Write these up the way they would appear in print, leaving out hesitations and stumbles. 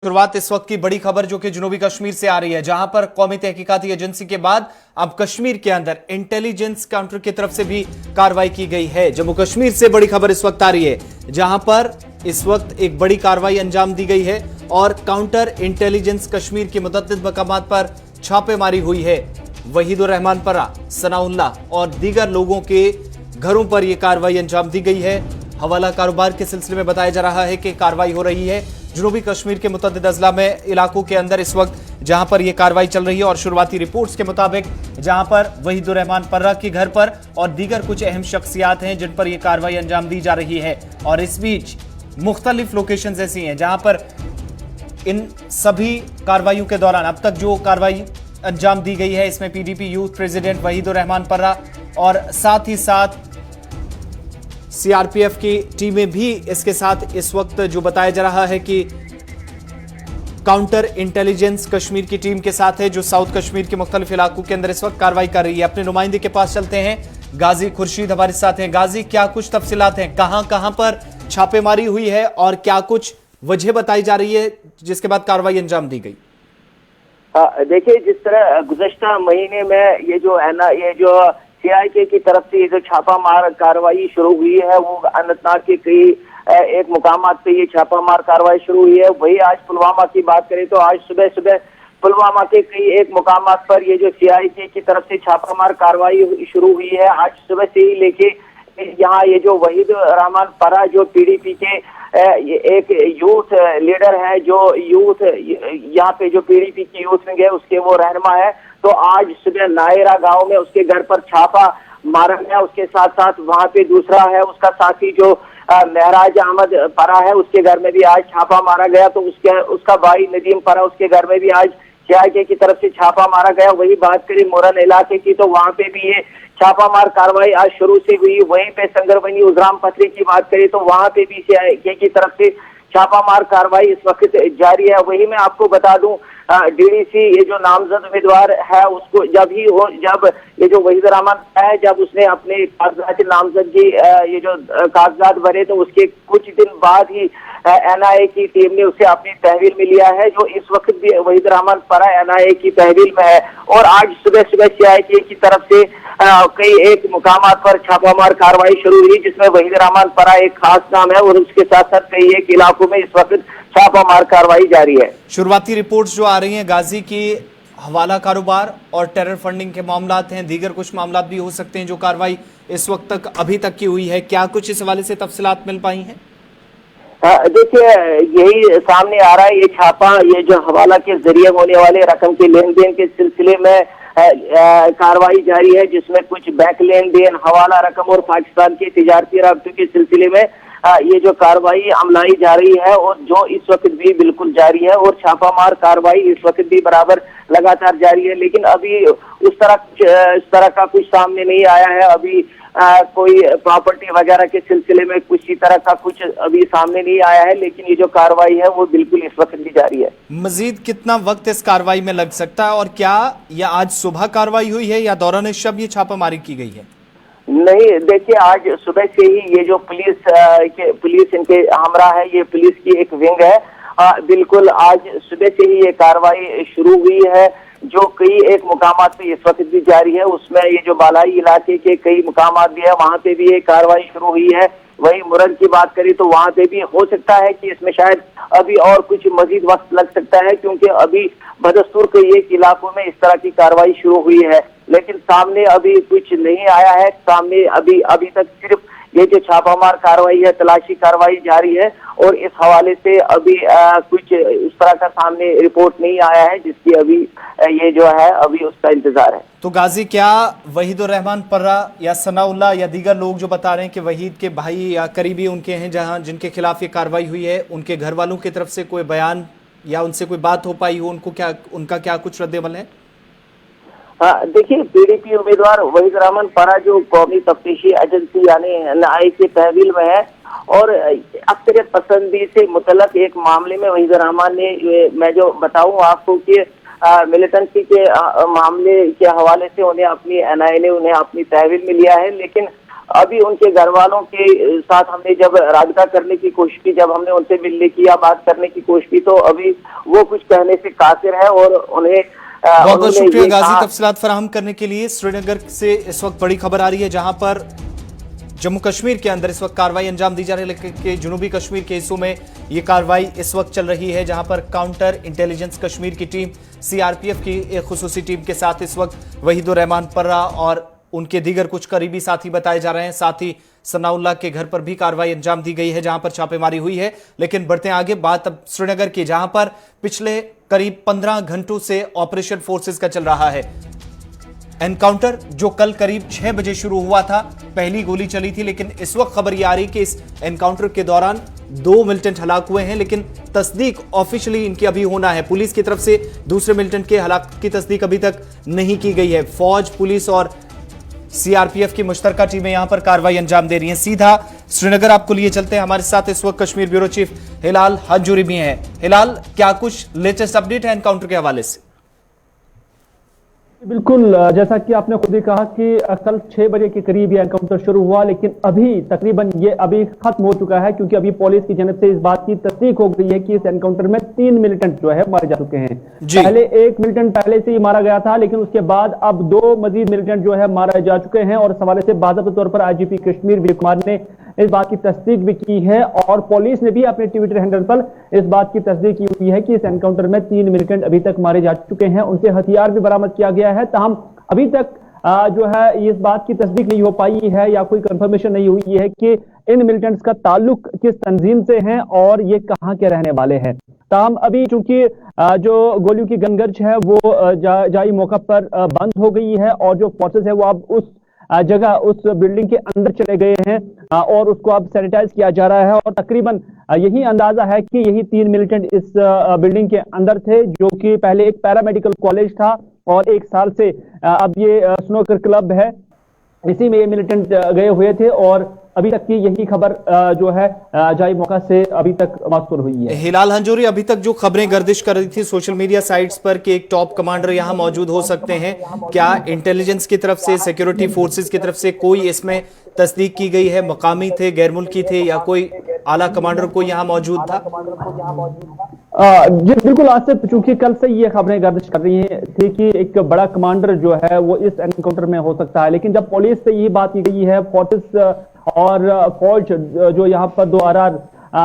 शुरुआत इस वक्त की बड़ी खबर जो कि जुनूबी कश्मीर से आ रही है, जहां पर कौमी तहकीकाती एजेंसी के बाद अब कश्मीर के अंदर इंटेलिजेंस काउंटर की तरफ से भी कार्रवाई की गई है। जम्मू कश्मीर से बड़ी खबर इस वक्त आ रही है, जहां पर इस वक्त एक बड़ी कार्रवाई अंजाम दी गई है और काउंटर इंटेलिजेंस कश्मीर के मुतअद्दिद मकामात पर छापेमारी हुई है। वहीदुर रहमान परा, सनाउल्लाह और दीगर लोगों के घरों पर यह कार्रवाई अंजाम दी गई है। हवाला कारोबार के सिलसिले में बताया जा रहा है कि कार्रवाई हो रही है जुनूबी कश्मीर के मुतअद्दिद अजला में इलाकों के अंदर इस वक्त जहां पर यह कार्रवाई चल रही है। और शुरुआती रिपोर्ट्स के मुताबिक जहां पर वहीदुर रहमान पर्रा के घर पर और दीगर कुछ अहम शख्सियात हैं जिन पर यह कार्रवाई अंजाम दी जा रही है। और इस बीच मुख्तलिफ लोकेशंस ऐसी हैं जहां पर इन सभी कार्रवाइयों के दौरान अब तक जो कार्रवाई अंजाम दी गई है, इसमें PDP youth president Wahidur Rahman पर्रा और साथ ही साथ सीआरपीएफ की टीमें भी इसके साथ इस वक्त जो बताया जा रहा है कि काउंटर इंटेलिजेंस कश्मीर की टीम के साथ है, जो साउथ कश्मीर के मुख्तलिफ इलाकों के अंदर इस वक्त कार्रवाई कर रही है। अपने नुमाइंदे के पास चलते हैं, गाजी खुर्शीद हमारे साथ हैं। गाजी, क्या कुछ तफसीलात हैं, कहां कहां पर छापेमारी हुई है और क्या कुछ वजह बताई जा रही है जिसके बाद कार्रवाई अंजाम दी गई? देखिए, जिस तरह गुज़श्ता महीने में ये जो सीआईके की तरफ से ये जो छापामार कार्रवाई शुरू हुई है, वो अनंतनाग के कई एक मुकामात पे ये छापामार कार्रवाई शुरू हुई है। वही आज पुलवामा की बात करें तो आज सुबह सुबह पुलवामा के कई एक मुकामात पर ये जो सीआईके की तरफ से छापामार कार्रवाई शुरू हुई है। आज सुबह से ही लेके यहाँ ये जो वहीदुर रहमान पर्रा जो पीडीपी के एक यूथ लीडर है, जो यूथ यहाँ पे जो पीडीपी की यूथ विंग है उसके वो रहनुमा है, तो आज सुबह नायरा गांव में उसके घर पर छापा मारा गया। उसके साथ साथ वहां पे दूसरा है उसका साथी जो महराज अहमद पर्रा है, उसके घर में भी आज छापा मारा गया। तो उसका भाई नदीम पर्रा, उसके घर में भी आज सीआईके की तरफ से छापा मारा गया। वही बात करें मुरन इलाके की तो वहां पे भी ये छापामार कार्रवाई आज शुरू से हुई। वहीं पे संगरबनी उजराम पथरी की बात करें तो वहां पे भी सीआईके की तरफ से छापामार कार्रवाई इस वक्त जारी है। वही मैं आपको बता दूं, डीडीसी ये जो नामजद उम्मीदवार है उसको जब ये जो वहीदुर रहमान है, जब उसने अपने कागजात नामजदगी ये जो कागजात भरे तो उसके कुछ दिन बाद ही एनआईए की टीम ने उसे अपनी तहवील में लिया है, जो इस वक्त भी वहीदुर रहमान पर्रा एनआईए की तहवील में है। और आज सुबह सुबह सीआईके की तरफ से कई एक मुकामात पर छापामार कार्रवाई शुरू हुई, जिसमें वहीदुर रहमान पर्रा एक खास नाम है और उसके साथ साथ कई एक इलाकों में इस वक्त छापामार कार्रवाई जारी है। शुरुआती रिपोर्ट्स जो आ रही हैं गाजी की हवाला कारोबार और टेरर फंडिंग के मामलात हैं, दीगर कुछ मामलात भी हो सकते हैं जो कार्रवाई इस वक्त तक अभी तक की हुई है, क्या कुछ इस हवाले से तफसीलात मिल पाई हैं? देखिए, यही सामने आ रहा है, ये छापा ये जो हवाला के जरिए होने वाले रकम के लेन देन के सिलसिले में कार्रवाई जारी है, जिसमें कुछ बैंक लेन देन, हवाला रकम और पाकिस्तान के तिजारती राब्तों के सिलसिले में ये जो कार्रवाई अमलाई जा रही है और जो इस वक्त भी बिल्कुल जारी है। और छापामार कार्रवाई इस वक्त भी बराबर लगातार जारी है, लेकिन अभी इस तरह का कुछ सामने नहीं आया है। अभी कोई प्रॉपर्टी वगैरह के सिलसिले में किसी तरह का कुछ अभी सामने नहीं आया है, लेकिन ये जो कार्रवाई है वो बिल्कुल इस वक्त भी जारी है। मजीद कितना वक्त इस कार्रवाई में लग सकता है और क्या यह आज सुबह कार्रवाई हुई है या दौरान शब ये छापामारी की गई है? नहीं, देखिए, आज सुबह से ही ये जो पुलिस इनके हमरा है, ये पुलिस की एक विंग है, बिल्कुल आज सुबह से ही ये कार्रवाई शुरू हुई है, जो कई एक मुकामात पे इस वक्त भी जारी है। उसमें ये जो बालाई इलाके के कई मुकामात भी है, वहां पे भी ये कार्रवाई शुरू हुई है। वही मुरन की बात करें तो वहां पे भी हो सकता है कि इसमें शायद अभी और कुछ मजीद वक्त लग सकता है, क्योंकि अभी बदस्तूर कई एक इलाकों में इस तरह की कार्रवाई शुरू हुई है, लेकिन सामने अभी कुछ नहीं आया है। सामने अभी तक सिर्फ ये जो छापामार कार्रवाई है, तलाशी कार्रवाई जारी है और इस हवाले से अभी कुछ इस तरह का सामने रिपोर्ट नहीं आया है, जिसकी अभी ये जो है अभी उसका इंतजार है। तो गाजी, क्या वहीदुर रहमान पर्रा या सनाउल्लाह या दीगर लोग जो बता रहे हैं कि वहीद के भाई या करीबी उनके हैं जहां जिनके खिलाफ ये कार्रवाई हुई है, उनके घर वालों की तरफ से कोई बयान या उनसे कोई बात हो पाई हो, उनका क्या कुछ रद्द-ए-अमल है? देखिए, पीडीपी उम्मीदवार वहीदुर रहमान पर्रा जो कौमी तफ्तीशी एजेंसी यानी एनआईए की तहवील में है और अक्सरियत पसंदी से मुतल्लक एक मामले में वहीदुर रहमान ने, मैं जो बताऊं आपको कि मिलिटेंसी के मामले के हवाले से उन्हें अपनी एनआईए ने उन्हें अपनी तहवील में लिया है, लेकिन अभी उनके घर वालों के साथ हमने जब राबता करने की कोशिश की, जब हमने उनसे मिलने की या बात करने की कोशिश की, तो अभी वो कुछ कहने से कासिर है और उन्हें बहुत बहुत शुक्रिया गाजी तफसीलात फराहम करने के लिए। श्रीनगर से इस वक्त बड़ी खबर आ रही है जहां पर जम्मू कश्मीर के अंदर इस वक्त कार्रवाई अंजाम दी जा रही है, लेकिन जनूबी कश्मीर के हिस्सों में ये कार्रवाई इस वक्त चल रही है जहां पर काउंटर इंटेलिजेंस कश्मीर की टीम सीआरपीएफ की एक खुसूसी टीम के साथ इस वक्त वहीदुर रहमान पर्रा और उनके दीगर कुछ करीबी साथी बताए जा रहे हैं। साथ ही सनाउल्लाह के घर पर भी कार्रवाई अंजाम दी गई है जहां पर छापेमारी हुई है। लेकिन बढ़ते आगे, बात अब श्रीनगर की जहां पर पिछले करीब 15 घंटों से ऑपरेशन फोर्सेस का चल रहा है। एनकाउंटर जो कल करीब 6 बजे शुरू हुआ था, पहली गोली चली थी, लेकिन इस वक्त खबर यह आ रही कि इस एनकाउंटर के दौरान 2 मिलिटेंट हलाक हुए हैं, लेकिन तस्दीक ऑफिशियली इनकी अभी होना है। पुलिस की तरफ से दूसरे मिलिटेंट के हलाक की तस्दीक अभी तक नहीं की गई है। फौज, पुलिस और सीआरपीएफ की मुश्तरका टीमें यहां पर कार्रवाई अंजाम दे रही हैं। सीधा श्रीनगर आपको लिए चलते हैं। हमारे साथ इस वक्त कश्मीर ब्यूरो चीफ हिलाल हंजूरी भी हैं। हिलाल, क्या कुछ लेटेस्ट अपडेट है एनकाउंटर के हवाले से? बिल्कुल, जैसा कि आपने खुद ही कहा कि कल 6 बजे के करीब ये एनकाउंटर शुरू हुआ, लेकिन अभी तकरीबन ये अभी खत्म हो चुका है, क्योंकि अभी पुलिस की जानिब से इस बात की तस्दीक हो गई है कि इस एनकाउंटर में 3 मिलिटेंट जो है मारे जा चुके हैं। पहले 1 मिलिटेंट पहले से ही मारा गया था, लेकिन उसके बाद अब 2 मजीद मिलिटेंट जो है मारे जा चुके हैं। और इस हवाले से बाकायदा तौर पर आईजीपी कश्मीर विजय कुमार ने इस बात की तस्दीक भी की है और पुलिस ने भी अपने ट्विटर हैंडल पर इस बात की तस्दीक की हुई है कि इस एनकाउंटर में 3 मिलिटेंट अभी तक मारे जा चुके हैं। उनसे हथियार भी बरामद किया गया है। ताहम अभी तक जो है इस बात की तस्दीक नहीं हो पाई है या कोई कंफर्मेशन नहीं हुई है कि इन मिलिटेंट्स का ताल्लुक किस तंजीम से है और ये कहां के रहने वाले हैं। ताहम अभी चूंकि जो गोलियों की गनगर्ज है वो जाई मौका पर बंद हो गई है और जो फोर्सेस है वो अब उस जगह, उस बिल्डिंग के अंदर चले गए हैं और उसको अब सैनिटाइज किया जा रहा है। और तकरीबन यही अंदाजा है कि यही 3 मिलिटेंट इस बिल्डिंग के अंदर थे, जो कि पहले एक पैरामेडिकल कॉलेज था और 1 साल से अब ये स्नूकर क्लब है, इसी में ये मिलिटेंट गए हुए थे। और अभी तक की यही खबर जो है जाई मौका से अभी तक मौसूल हुई है। हिलाल हंजूरी, अभी तक जो खबरें गर्दिश कर रही थी सोशल मीडिया साइट्स पर कि एक टॉप कमांडर यहां मौजूद हो सकते हैं, क्या इंटेलिजेंस की तरफ से, सिक्योरिटी फोर्सेस की तरफ से कोई इसमें तस्दीक की गई है? मकामी थे, गैर मुल्की थे या कोई आला कमांडर कोई यहां मौजूद था? जी बिल्कुल आसिफ, चूंकि कल से ये खबरें गर्दिश कर रही थी कि एक बड़ा कमांडर जो है वो इस एनकाउंटर में हो सकता है, लेकिन जब पुलिस से ये बात की गई है, फोर्सेस और फौज जो यहाँ पर 2 RR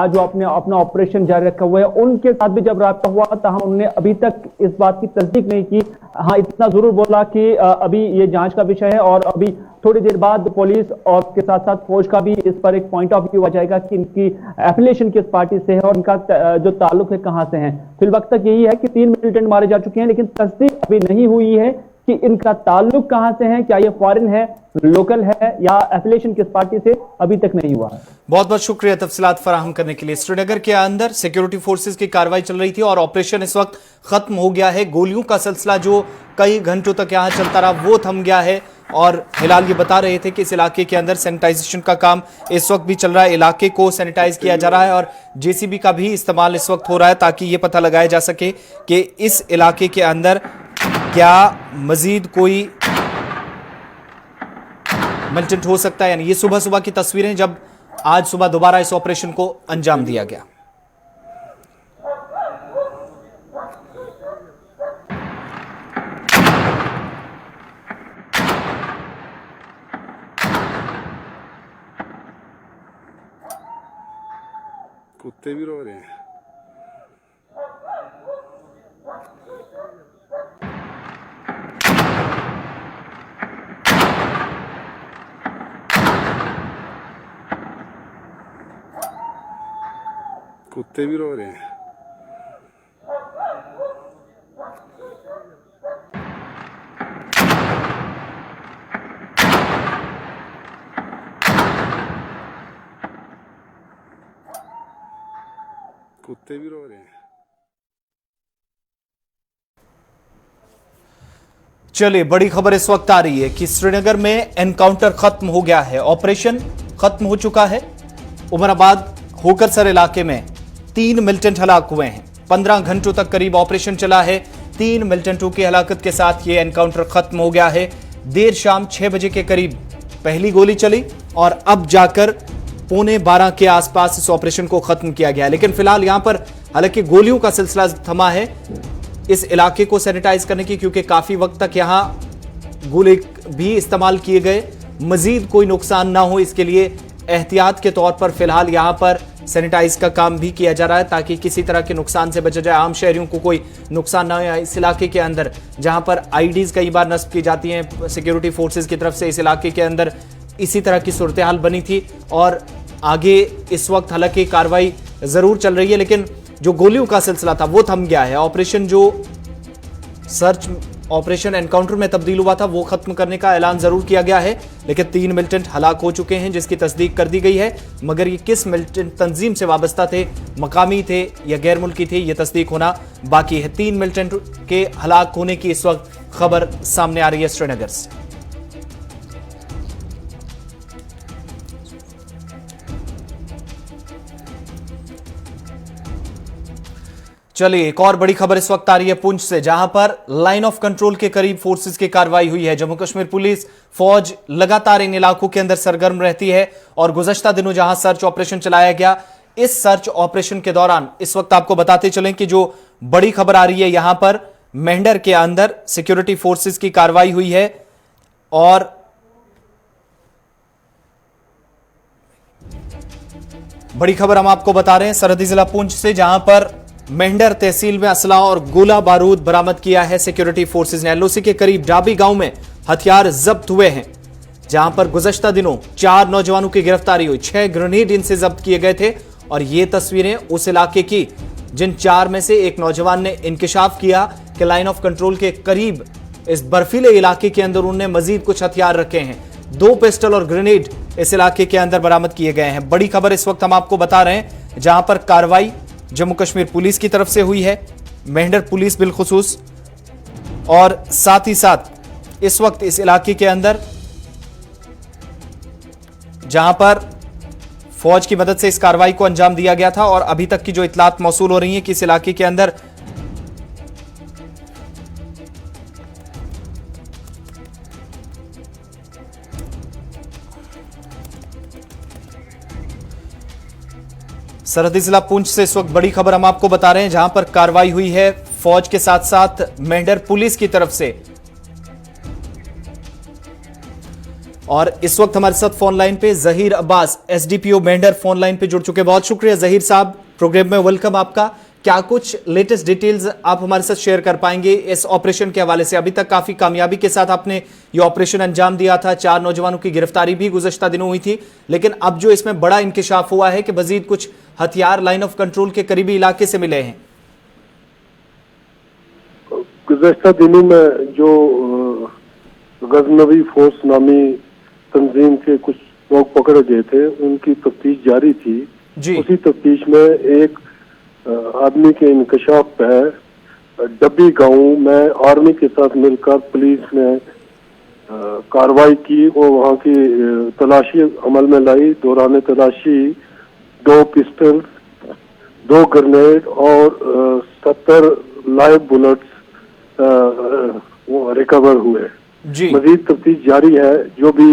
जो अपना ऑपरेशन जारी रखा हुआ है, उनके साथ भी जब राब्ता हुआ था उन्होंने अभी तक इस बात की तस्दीक नहीं की। हाँ, इतना जरूर बोला कि अभी ये जांच का विषय है और अभी थोड़ी देर बाद पुलिस और के साथ साथ फौज का भी इस पर एक पॉइंट ऑफ व्यू आ जाएगा कि इनकी एफिलिएशन किस पार्टी से है और इनका जो ताल्लुक है कहां से है। फिल वक्त तक यही है कि 3 मिलिटेंट मारे जा चुके हैं, लेकिन तस्दीक अभी नहीं हुई है कि इनका ताल्लुक कहां से है, क्या ये फॉरेन है, लोकल है या एफिलिएशन किस पार्टी से, अभी तक नहीं हुआ है। बहुत बहुत शुक्रिया तफसीलात फराहम करने के लिए। श्रीनगर के अंदर सिक्योरिटी फोर्सेस की कार्रवाई चल रही थी और ऑपरेशन इस वक्त खत्म हो गया है। गोलियों का सिलसिला जो कई घंटों तक यहां चलता रहा वो थम गया है और हिलाल ये बता रहे थे कि इस इलाके के अंदर सैनिटाइजेशन का काम इस वक्त भी चल रहा है। इलाके को सैनिटाइज किया जा रहा है और जेसीबी का भी इस्तेमाल इस वक्त हो रहा है ताकि ये पता लगाया जा सके कि इस इलाके के अंदर क्या मजीद कोई मिलिटेंट हो सकता है। यानी ये सुबह सुबह की तस्वीरें जब आज सुबह दोबारा इस ऑपरेशन को अंजाम दिया गया। कुत्ते भी रो रहे हैं। कुत्ते भी रो रहे हैं। कुत्ते भी रो रहे हैं। चलिए, बड़ी खबर इस वक्त आ रही है कि श्रीनगर में एनकाउंटर खत्म हो गया है, ऑपरेशन खत्म हो चुका है। उमराबाद होकरसर इलाके में 3 मिलिटेंट हलाक हुए हैं। 15 घंटों तक करीब ऑपरेशन चला है। 3 मिलिटेंटों की हलाकत के साथ यह एनकाउंटर खत्म हो गया है। देर शाम 6 बजे के करीब पहली गोली चली और अब जाकर 11:15 के आसपास इस ऑपरेशन को खत्म किया गया। लेकिन फिलहाल यहां पर हालांकि गोलियों का सिलसिला थमा है इस इलाके को सैनिटाइज करने की, क्योंकि काफी वक्त तक यहां गोले भी इस्तेमाल किए गए। मजीद कोई नुकसान ना हो इसके लिए एहतियात के तौर पर फिलहाल यहां पर सैनिटाइज का काम भी किया जा रहा है, ताकि किसी तरह के नुकसान से बचा जाए, आम शहरियों को कोई नुकसान ना हो। इस इलाके के अंदर जहां पर आईडीज कई बार नस्ब की जाती हैं सिक्योरिटी फोर्सेज की तरफ से, इस इलाके के अंदर इसी तरह की सूरत हाल बनी थी। और आगे इस वक्त हालांकि कार्रवाई जरूर चल रही है, लेकिन जो गोलियों का सिलसिला था वो थम गया है। ऑपरेशन जो सर्च ऑपरेशन एनकाउंटर में तब्दील हुआ था वो खत्म करने का ऐलान जरूर किया गया है, लेकिन 3 मिलिटेंट हलाक हो चुके हैं जिसकी तस्दीक कर दी गई है। मगर ये किस मिलिटेंट तंजीम से वाबस्ता थे, मकामी थे या गैर मुल्की थे, ये तस्दीक होना बाकी है। 3 मिलिटेंट के हलाक होने की इस वक्त खबर सामने आ रही है श्रीनगर से। चलिए एक और बड़ी खबर इस वक्त आ रही है पुंछ से, जहां पर लाइन ऑफ कंट्रोल के करीब फोर्सेस की कार्रवाई हुई है। जम्मू कश्मीर पुलिस फौज लगातार इन इलाकों के अंदर सरगर्म रहती है और गुज़श्ता दिनों जहां सर्च ऑपरेशन चलाया गया, इस सर्च ऑपरेशन के दौरान इस वक्त आपको बताते चलें कि जो बड़ी खबर आ रही है, यहां पर मेंढर के अंदर सिक्योरिटी फोर्सेस की कार्रवाई हुई है। और बड़ी खबर हम आपको बता रहे हैं सरहदी जिला पुंछ से, जहां पर मेंढर तहसील में असला और गोला बारूद बरामद किया है सिक्योरिटी फोर्सेज ने। एलओसी के करीब डाबी गांव में हथियार जब्त हुए हैं, जहां पर गुज़श्ता दिनों 4 नौजवानों की गिरफ्तारी हुई। 6 ग्रेनेड इनसे जब्त किए गए थे और ये तस्वीरें उस इलाके की, जिन 4 में से एक नौजवान ने इंकिशाफ किया कि लाइन ऑफ कंट्रोल के करीब इस बर्फीले इलाके के अंदर उन्होंने मजीद कुछ हथियार रखे हैं। 2 पिस्टल और ग्रेनेड इस इलाके के अंदर बरामद किए गए हैं। बड़ी खबर इस वक्त हम आपको बता रहे हैं, जहां पर कार्रवाई जम्मू कश्मीर पुलिस की तरफ से हुई है, मेंढर पुलिस बिलखुसूस, और साथ ही साथ इस वक्त इस इलाके के अंदर जहां पर फौज की मदद से इस कार्रवाई को अंजाम दिया गया था। और अभी तक की जो इतलात मौसूल हो रही है कि इस इलाके के अंदर सरहदी जिला पुंछ से इस वक्त बड़ी खबर हम आपको बता रहे हैं, जहां पर कार्रवाई हुई है फौज के साथ साथ मेंढर पुलिस की तरफ से। और इस वक्त हमारे साथ फोन लाइन पे Zaheer Abbas, SDPO Mendhar, phone line पे जुड़ चुके हैं। बहुत शुक्रिया जहीर साहब, प्रोग्राम में वेलकम आपका। क्या कुछ लेटेस्ट डिटेल्स आप हमारे साथ शेयर कर पाएंगे इस ऑपरेशन के हवाले से? अभी तक काफी कामयाबी के साथ आपने ये ऑपरेशन अंजाम दिया था, 4 नौजवानों की गिरफ्तारी भी गुज़श्ता दिनों हुई थी, लेकिन अब जो इसमें बड़ा इंकिशाफ हुआ है कि मजीद कुछ हथियार लाइन ऑफ कंट्रोल के करीबी इलाके से मिले हैं। गुज़श्ता दिनों में जो गजनवी फोर्स नामी तंजीम के कुछ लोग पकड़े गए थे, उनकी तफ्तीश जारी थी जी। उसी तफ्तीश में एक आदमी के इंकशाफ पे डब्बी गांव में आर्मी के साथ मिलकर पुलिस ने कार्रवाई की और वहां की तलाशी अमल में लाई। दौरान तलाशी 2 पिस्टल, 2 ग्रेनेड और 70 लाइव बुलेट्स रिकवर हुए जी। मजीद तफ्तीश जारी है, जो भी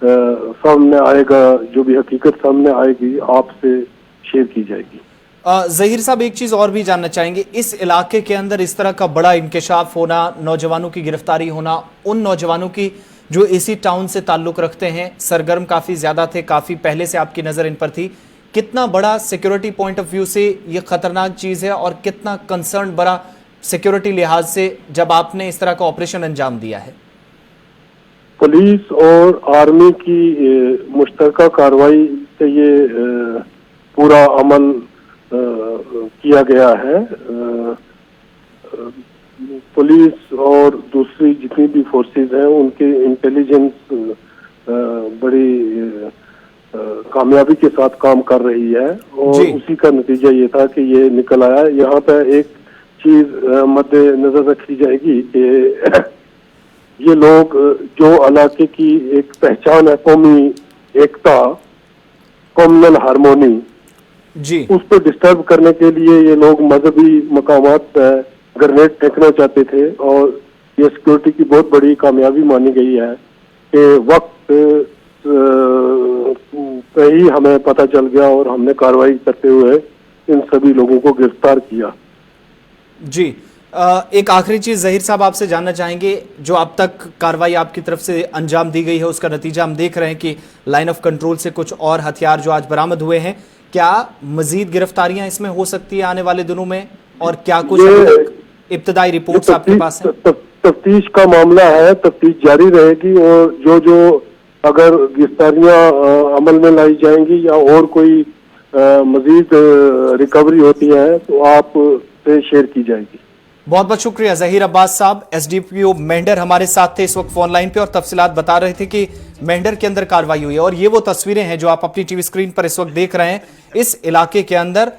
सामने आएगा, जो भी हकीकत सामने आएगी, आपसे शेयर की जाएगी। जहीर साहब, एक चीज और भी जानना चाहेंगे, इस इलाके के अंदर इस तरह का बड़ा इंकशाफ होना, नौजवानों की गिरफ्तारी होना, उन नौजवानों की जो इसी टाउन से ताल्लुक रखते हैं, सरगर्म काफी ज्यादा थे, काफी पहले से आपकी नजर इन पर थी, कितना बड़ा सिक्योरिटी पॉइंट ऑफ व्यू से ये खतरनाक चीज है और कितना कंसर्न बड़ा सिक्योरिटी लिहाज से जब आपने इस तरह का ऑपरेशन अंजाम दिया है? पुलिस और आर्मी की मुश्तरका कार्रवाई से ये पूरा अमल किया गया है। पुलिस और दूसरी जितनी भी फोर्सेस हैं, उनके इंटेलिजेंस बड़ी कामयाबी के साथ काम कर रही है और उसी का नतीजा ये था कि ये निकल आया। यहाँ पे एक चीज मद्देनजर रखी जाएगी कि ये लोग जो इलाके की एक पहचान है, कौमी एकता, कम्युनल हारमोनी जी, उसको डिस्टर्ब करने के लिए ये लोग मजहबी मकामात पर ग्रेनेड फेंकना चाहते थे और ये सिक्योरिटी की बहुत बड़ी कामयाबी मानी गई है कि वक्त पे ही हमें पता चल गया और हमने कार्रवाई करते हुए इन सभी लोगों को गिरफ्तार किया। जी, एक आखिरी चीज जहीर साहब आपसे जानना चाहेंगे, जो अब तक कार्रवाई आपकी तरफ से अंजाम दी गई है उसका नतीजा हम देख रहे हैं कि लाइन ऑफ कंट्रोल से कुछ और हथियार जो आज बरामद हुए हैं, क्या मजीद गिरफ्तारियां इसमें हो सकती है आने वाले दिनों में, और क्या कुछ इब्तदाई रिपोर्ट्स आपके पास हैं? तफ्तीश का मामला है, तफ्तीश जारी रहेगी और जो अगर गिरफ्तारियां अमल में लाई जाएंगी या और कोई मजीद रिकवरी होती है तो आप से शेयर की जाएगी। बहुत बहुत शुक्रिया जहीर अब्बास साहब, एसडीपीओ मेंढर हमारे साथ थे इस वक्त फोन लाइन पे और तफसीलात बता रहे थे कि मेंढर के अंदर कार्रवाई हुई है। और ये वो तस्वीरें हैं जो आप अपनी टीवी स्क्रीन पर इस वक्त देख रहे हैं। इस इलाके के अंदर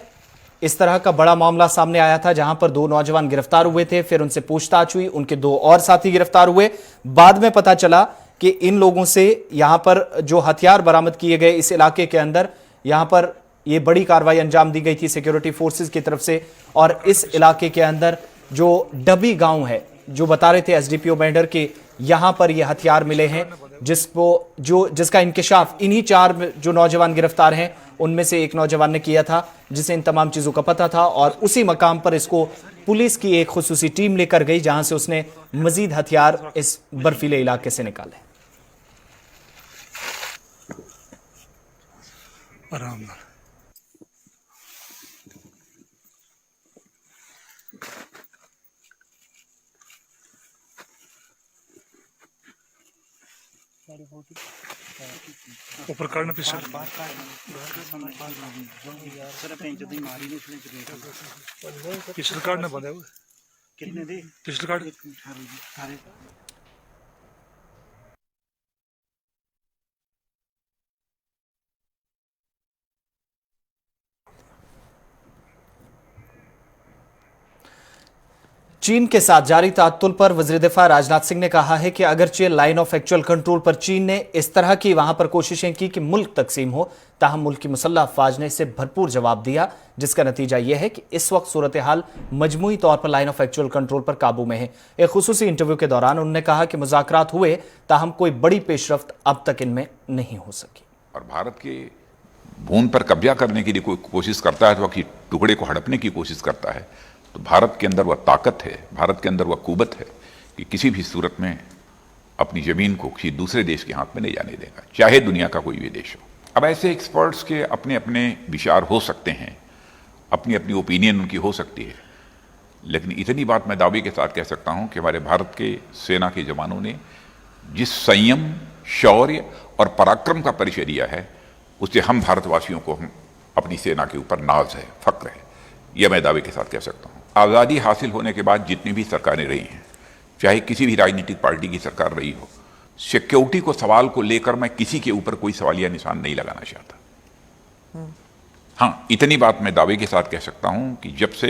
इस तरह का बड़ा मामला सामने आया था जहां पर 2 नौजवान गिरफ्तार हुए थे, फिर उनसे पूछताछ हुई, उनके 2 और साथी गिरफ्तार हुए। बाद में पता चला कि इन लोगों से यहां पर जो हथियार बरामद किए गए इस इलाके के अंदर, यहां पर यह बड़ी कार्रवाई अंजाम दी गई थी सिक्योरिटी फोर्सेस की तरफ से। और इस इलाके के अंदर जो डबी गांव है, जो बता रहे थे एसडीपीओ मेंढर के, यहां पर ये हथियार मिले हैं जिसका इंकिशाफ इन्हीं 4 जो नौजवान गिरफ्तार हैं उनमें से एक नौजवान ने किया था, जिसे इन तमाम चीजों का पता था। और उसी मकाम पर इसको पुलिस की एक खुसूसी टीम लेकर गई जहां से उसने मजीद हथियार इस बर्फीले इलाके से निकाले। आराम ऊपर काटना पिस्टल पिस्टल काटना बंद है वो। कितने दी पिस्टल काट चीन के साथ जारी तातुल पर वज़ीर दिफा राजनाथ सिंह ने कहा है कि अगरचे लाइन ऑफ एक्चुअल कंट्रोल पर चीन ने इस तरह की वहां पर कोशिशें की कि मुल्क तकसीम हो, ताहम मुल्क की मुसल्लह अफवाज ने इसे भरपूर जवाब दिया, जिसका नतीजा यह है कि इस वक्त सूरत हाल मजमूई तौर पर लाइन ऑफ एक्चुअल कंट्रोल पर काबू में है। एक खुसूसी इंटरव्यू के दौरान उन्होंने कहा कि मुज़ाकरात हुए, ताहम कोई बड़ी पेशरफ्त अब तक इनमें नहीं हो सकी। और भारत के भूमि पर कब्जा करने के लिए कोई कोशिश करता है तो वह टुकड़े को हड़पने की कोशिश करता है, तो भारत के अंदर वह ताकत है, भारत के अंदर वह कुव्वत है कि किसी भी सूरत में अपनी जमीन को किसी दूसरे देश के हाथ में नहीं जाने देगा, चाहे दुनिया का कोई भी देश हो। अब ऐसे एक्सपर्ट्स के अपने अपने विचार हो सकते हैं, अपनी अपनी ओपिनियन उनकी हो सकती है, लेकिन इतनी बात मैं दावे के साथ कह सकता हूं कि हमारे भारत के सेना के जवानों ने जिस संयम, शौर्य और पराक्रम का परिचय दिया है, उससे हम भारतवासियों को अपनी सेना के ऊपर नाज है, फक्र है, यह मैं दावे के साथ कह सकता हूं। आज़ादी हासिल होने के बाद जितनी भी सरकारें रही हैं, चाहे किसी भी राजनीतिक पार्टी की सरकार रही हो, सिक्योरिटी को सवाल को लेकर मैं किसी के ऊपर कोई सवालिया निशान नहीं लगाना चाहता। हाँ, इतनी बात मैं दावे के साथ कह सकता हूं कि जब से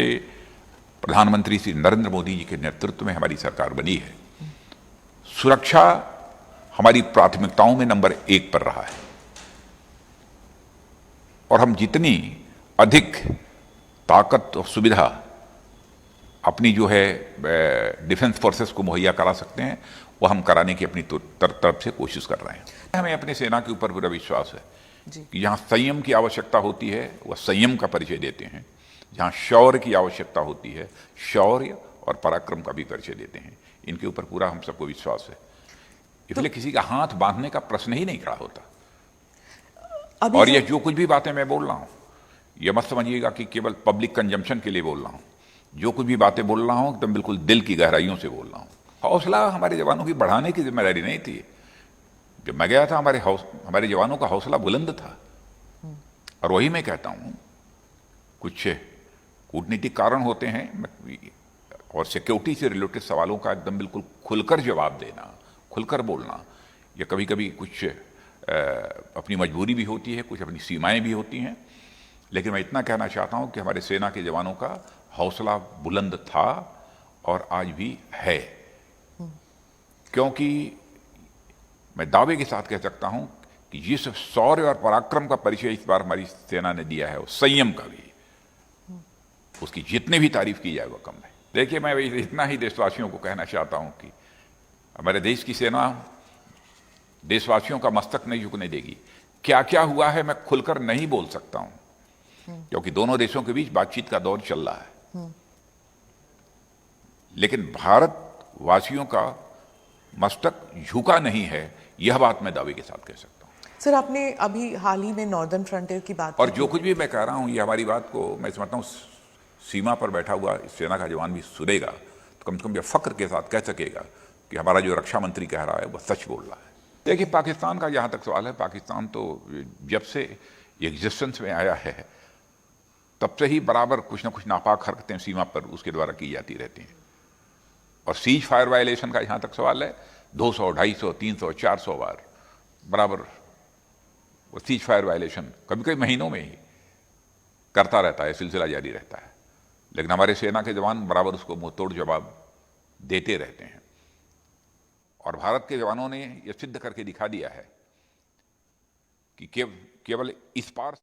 प्रधानमंत्री श्री नरेंद्र मोदी जी के नेतृत्व में हमारी सरकार बनी है, सुरक्षा हमारी प्राथमिकताओं में नंबर 1 पर रहा है। और हम जितनी अधिक ताकत और सुविधा अपनी जो है डिफेंस फोर्सेस को मुहैया करा सकते हैं, वो हम कराने की अपनी तरफ से कोशिश कर रहे हैं। हमें अपने सेना के ऊपर पूरा विश्वास है कि जहाँ संयम की आवश्यकता होती है वह संयम का परिचय देते हैं, जहाँ शौर्य की आवश्यकता होती है शौर्य और पराक्रम का भी परिचय देते हैं। इनके ऊपर पूरा हम सबको विश्वास है, इसलिए किसी का हाथ बांधने का प्रश्न ही नहीं खड़ा होता। और ये जो कुछ भी बातें मैं बोल रहा हूँ, ये मत समझिएगा कि केवल पब्लिक कंजम्पशन के लिए बोल रहा हूँ। जो कुछ भी बातें बोल रहा हूँ एकदम बिल्कुल दिल की गहराइयों से बोल रहा हूँ। हौसला हमारे जवानों की बढ़ाने की जिम्मेदारी नहीं थी। जब मैं गया था हमारे जवानों का हौसला बुलंद था। और वही मैं कहता हूँ, कुछ कूटनीतिक कारण होते हैं और सिक्योरिटी से रिलेटेड सवालों का एकदम बिल्कुल खुलकर जवाब देना, खुलकर बोलना, या कभी कभी कुछ अपनी मजबूरी भी होती है, कुछ अपनी सीमाएं भी होती हैं। लेकिन मैं इतना कहना चाहता हूं कि हमारे सेना के जवानों का हौसला बुलंद था और आज भी है, क्योंकि मैं दावे के साथ कह सकता हूं कि जिस शौर्य और पराक्रम का परिचय इस बार हमारी सेना ने दिया है, वो संयम का भी, उसकी जितनी भी तारीफ की जाए वो कम है। देखिए, मैं इतना ही देशवासियों को कहना चाहता हूं कि हमारे देश की सेना देशवासियों का मस्तक नहीं झुकने देगी। क्या क्या हुआ है मैं खुलकर नहीं बोल सकता हूं, क्योंकि दोनों देशों के बीच बातचीत का दौर चल रहा है, लेकिन भारतवासियों का मस्तक झुका नहीं है, यह बात मैं दावे के साथ कह सकता हूं। सर, आपने अभी हाल ही में नॉर्दर्न फ्रंटियर की बात और जो कुछ भी मैं कह रहा हूं, ये हमारी बात को मैं समझता हूं सीमा पर बैठा हुआ सेना का जवान भी सुनेगा तो कम से कम यह फक्र के साथ कह सकेगा कि हमारा जो रक्षा मंत्री कह रहा है वह सच बोल रहा है। देखिए, पाकिस्तान का जहां तक सवाल है, पाकिस्तान तो जब से एग्जिस्टेंस में आया है तब से ही बराबर कुछ ना कुछ नापाक हरकतें सीमा पर उसके द्वारा की जाती रहती हैं। और सीज फायर वायलेशन का जहां तक सवाल है, 200, 250, 300, 400 बार बराबर वो सीज फायर वायलेशन कभी कभी महीनों में ही करता रहता है, सिलसिला जारी रहता है, लेकिन हमारे सेना के जवान बराबर उसको मुंहतोड़ जवाब देते रहते हैं। और भारत के जवानों ने यह सिद्ध करके दिखा दिया है कि केवल इस पार।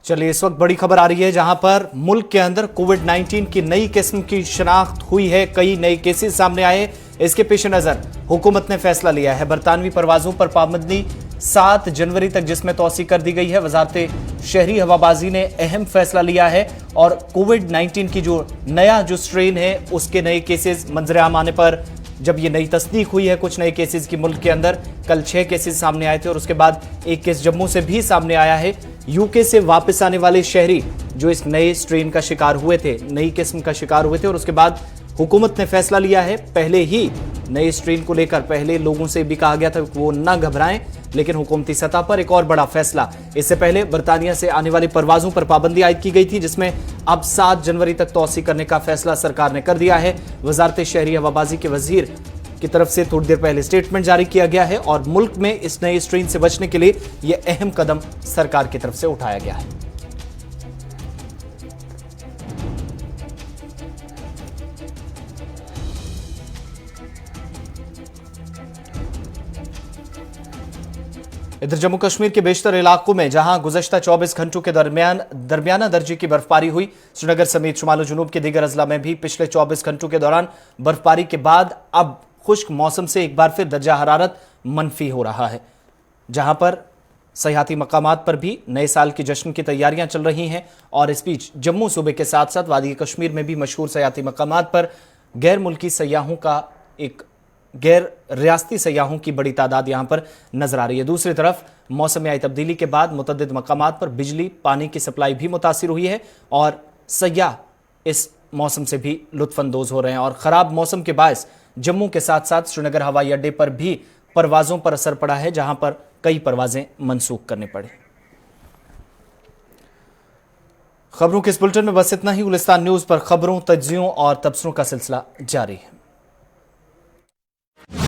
चलिए, इस वक्त बड़ी खबर आ रही है जहां पर मुल्क के अंदर कोविड-19 की नई किस्म की शनाख्त हुई है, कई नए केसेस सामने आए। इसके पेश नजर हुकूमत ने फैसला लिया है बरतानवी परवाजों पर पाबंदी 7 जनवरी तक जिसमें तौसी कर दी गई है। वजारत शहरी हवाबाजी ने अहम फैसला लिया है और कोविड-19 की जो नया स्ट्रेन है उसके नए केसेस मंजर आम आने पर जब ये नई तस्दीक हुई है कुछ नए केसेस की मुल्क के अंदर, कल 6 केसेस सामने आए थे और उसके बाद एक केस जम्मू से भी सामने आया है। यूके से वापस आने वाले शहरी जो इस नए स्ट्रेन का शिकार हुए थे, नई किस्म का शिकार हुए थे, और उसके बाद हुकूमत ने फैसला लिया है। पहले ही नए स्ट्रेन को लेकर पहले लोगों से भी कहा गया था कि वो ना घबराएं, लेकिन हुकूमती सतह पर एक और बड़ा फैसला। इससे पहले बरतानिया से आने वाली परवाजों पर पाबंदी आयद की गई थी, जिसमें अब 7 जनवरी तक तौसी करने का फैसला सरकार ने कर दिया है। वजारत शहरी हवाबाजी के वजीर की तरफ से थोड़ी देर पहले स्टेटमेंट जारी किया गया है और मुल्क में इस नए स्ट्रेन से बचने के लिए यह अहम कदम सरकार की तरफ से उठाया गया है। इधर जम्मू कश्मीर के बेशतर इलाकों में जहां गुज़श्ता 24 घंटों के दरमियाना दर्जे की बर्फबारी हुई, श्रीनगर समेत शुमाल जुनूब के दीगर अजला में भी पिछले 24 घंटों के दौरान बर्फबारी के बाद अब खुश्क मौसम से एक बार फिर दर्जा हरारत मनफी हो रहा है। जहां पर सयाहती मकामात पर भी नए साल के जश्न की तैयारियां चल रही हैं और इस बीच जम्मू सूबे के साथ साथ वादी कश्मीर में भी मशहूर सयाहती मकामात पर गैर मुल्की सयाहों का एक गैर रियासती सयाहों की बड़ी तादाद यहां पर नजर आ रही है। दूसरी तरफ मौसम में आई तब्दीली के बाद मुतअद्दिद मकामात पर बिजली पानी की सप्लाई भी मुतासिर हुई है और सयाह इस मौसम से भी लुत्फानंदोज हो रहे हैं और खराब मौसम के बायस जम्मू के साथ साथ श्रीनगर हवाई अड्डे पर भी परवाजों पर असर पड़ा है, जहां पर कई परवाजें मनसूख करने पड़े। खबरों के इस बुलेटिन में बस इतना ही। गुलिस्तान न्यूज पर खबरों, तज्जियों और तबसरों का सिलसिला जारी है।